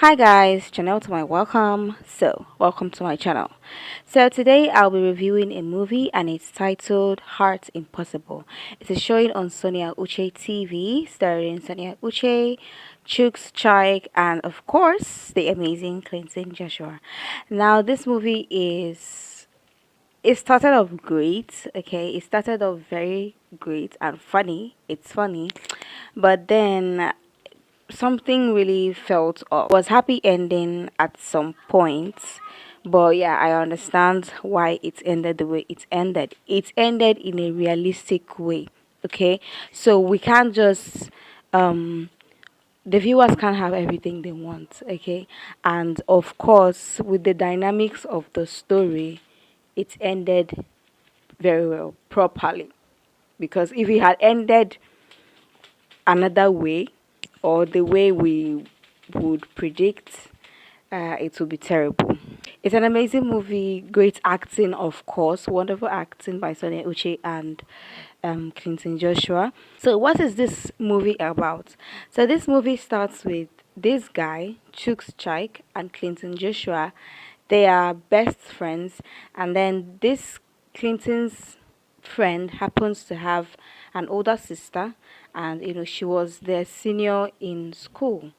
Hi guys, Janelle to my welcome. Welcome to my channel. So today I'll be reviewing a movie and it's titled Heart Impossible. It is showing on Sonia Uche TV, starring Sonia Uche, Chooks Chaik, and of course the amazing Clinton Joshua. Now this movie it started off great, okay? It started off very great and funny. It's funny, but then something really felt off. Was happy ending at some point, but yeah, I understand why it ended the way it ended. It ended in a realistic way. Okay, so we can't just um the viewers can't have everything they want. Okay, and of course with the dynamics of the story, it ended very well properly, because if it had ended another way or the way we would predict, it would be terrible. It's an amazing movie, great acting, of course, wonderful acting by Sonia Uche and Clinton Joshua. So, what is this movie about? So, this movie starts with this guy, Chooks Chaik, and Clinton Joshua. They are best friends, and then this Clinton's friend happens to have an older sister, and she was their senior in school,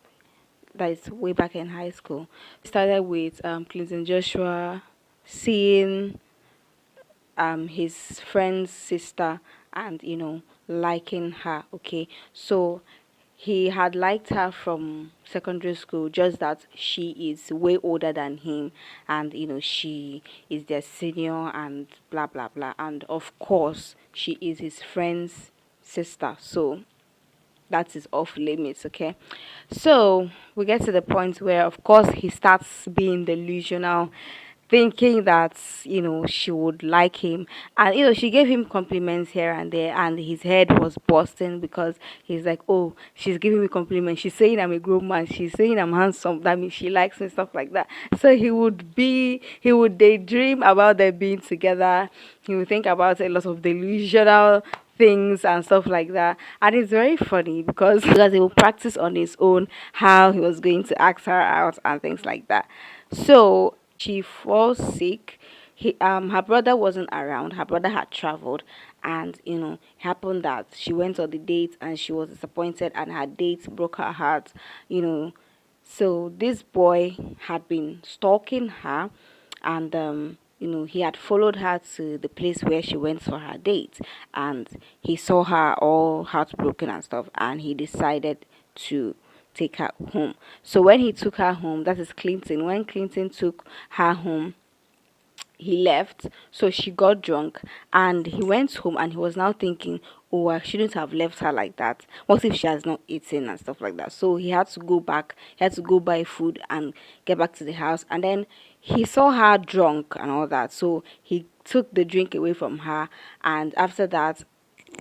that is way back in high school. Started with Clinton Joshua seeing his friend's sister and liking her. Okay, so he had liked her from secondary school, just that she is way older than him, and she is their senior and blah blah blah, and of course she is his friend's sister, so that is off limits. Okay, so we get to the point where of course he starts being delusional, thinking that she would like him, and she gave him compliments here and there, and his head was busting because he's like, oh, she's giving me compliments, she's saying I'm a grown man, she's saying I'm handsome, that means she likes me, stuff like that. So he would daydream about them being together. He would think about a lot of delusional things and stuff like that, and it's very funny because he will practice on his own how he was going to ask her out and things like that. So she falls sick. Her brother wasn't around, her brother had traveled, and happened that she went on the date and she was disappointed and her date broke her heart. you know so this boy had been stalking her, and he had followed her to the place where she went for her date, and he saw her all heartbroken and stuff, and he decided to take her home. So when he took her home, that is Clinton. When Clinton took her home, he left, so she got drunk and he went home, and he was now thinking, oh, I shouldn't have left her like that. What if she has not eaten and stuff like that? So he had to go back, he had to go buy food and get back to the house, and then he saw her drunk and all that, so he took the drink away from her, and after that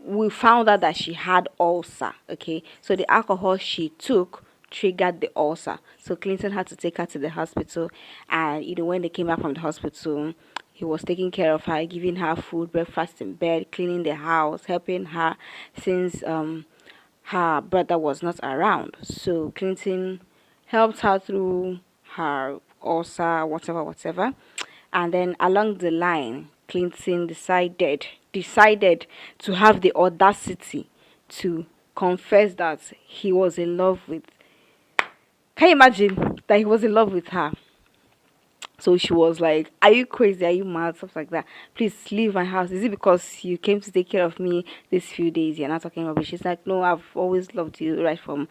we found out that she had ulcer. Okay, so the alcohol she took triggered the ulcer, so Clinton had to take her to the hospital, and when they came back from the hospital, he was taking care of her, giving her food, breakfast in bed, cleaning the house, helping her, since her brother was not around. So Clinton helped her through her ulcer, whatever, whatever. And then along the line, Clinton decided to have the audacity to confess that he was in love with. Can you imagine that he was in love with her? So she was like, are you crazy? Are you mad? Stuff like that. Please leave my house. Is it because you came to take care of me these few days? You're not talking rubbish. She's like, no, I've always loved you right from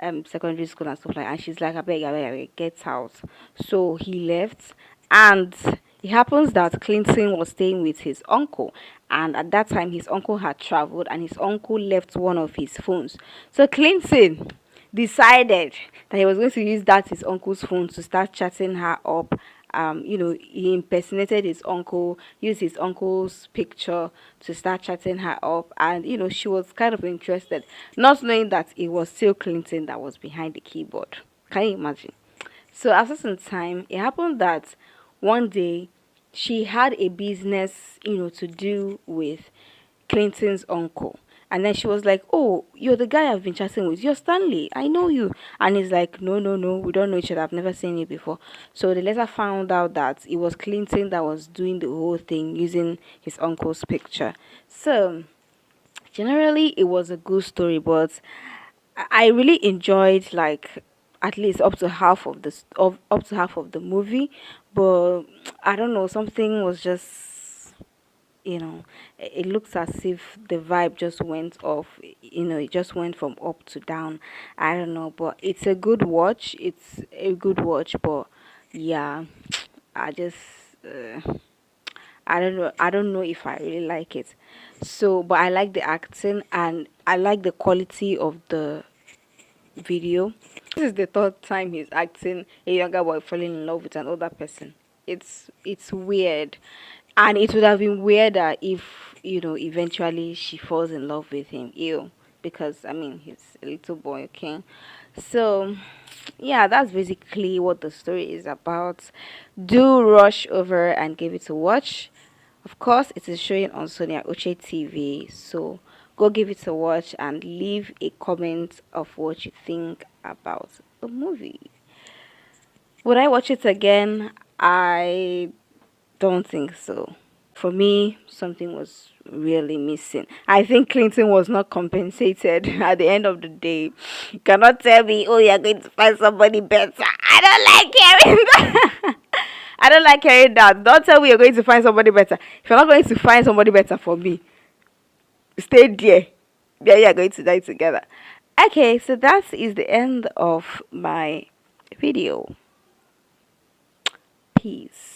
secondary school and stuff like that. And she's like, I beg, get out. So he left, and it happens that Clinton was staying with his uncle, and at that time his uncle had traveled, and his uncle left one of his phones. So Clinton decided that he was going to use that his uncle's phone to start chatting her up. He impersonated his uncle, used his uncle's picture to start chatting her up, and she was kind of interested, not knowing that it was still Clinton that was behind the keyboard. Can you imagine? So after some time, it happened that one day she had a business, to do with Clinton's uncle. And then she was like, "Oh, you're the guy I've been chatting with. You're Stanley. I know you." And he's like, "No, no, no. We don't know each other. I've never seen you before." So they later found out that it was Clinton that was doing the whole thing using his uncle's picture. So generally, it was a good story, but I really enjoyed like at least up to half of this of up to half of the movie, but I don't know, something was just, you know, it looks as if the vibe just went off, it just went from up to down. I don't know, but it's a good watch. It's a good watch, but yeah, I just I don't know if I really like it. So, but I like the acting and I like the quality of the video. This is the third time he's acting a younger boy falling in love with an older person. It's weird. And it would have been weirder if, eventually she falls in love with him. Ew. Because I mean he's a little boy, okay? So yeah, that's basically what the story is about. Do rush over and give it a watch. Of course, it is showing on Sonia Uche TV, so go give it a watch and leave a comment of what you think about the movie. Would I watch it again? I don't think so. For me, something was really missing. I think Clinton was not compensated at the end of the day. You cannot tell me, oh, you're going to find somebody better. I don't like hearing that. I don't like hearing that. Don't tell me you're going to find somebody better. If you're not going to find somebody better for me, stay there. Yeah, you're going to die together. Okay, so that is the end of my video. Peace.